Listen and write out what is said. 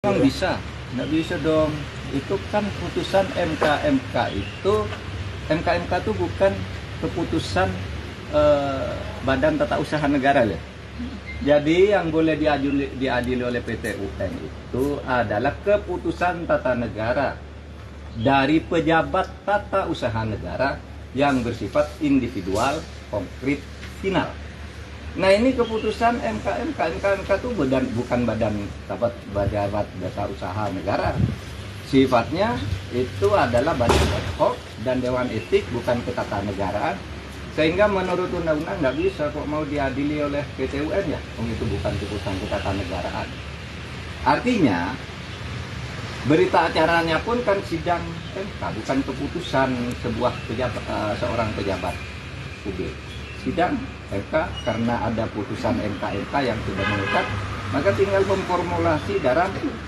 Memang bisa, nggak bisa dong. Itu kan putusan MK itu, MK itu bukan keputusan Badan Tata Usaha Negara ya. Jadi yang boleh diadili oleh PT UN itu adalah keputusan tata negara dari pejabat tata usaha negara yang bersifat individual, konkret, final. Nah ini keputusan MK itu bukan badan pejabat tata usaha negara. Sifatnya itu adalah badan ad hoc dan dewan etik, bukan ketatanegaraan. Sehingga menurut undang-undang nggak bisa kok mau diadili oleh PT UN ya, itu bukan keputusan ketatanegaraan. Artinya berita acaranya pun kan sidang MK, bukan keputusan seorang pejabat publik. Sidang MK karena ada putusan MK yang sudah mengikat, maka tinggal memformulasi dalam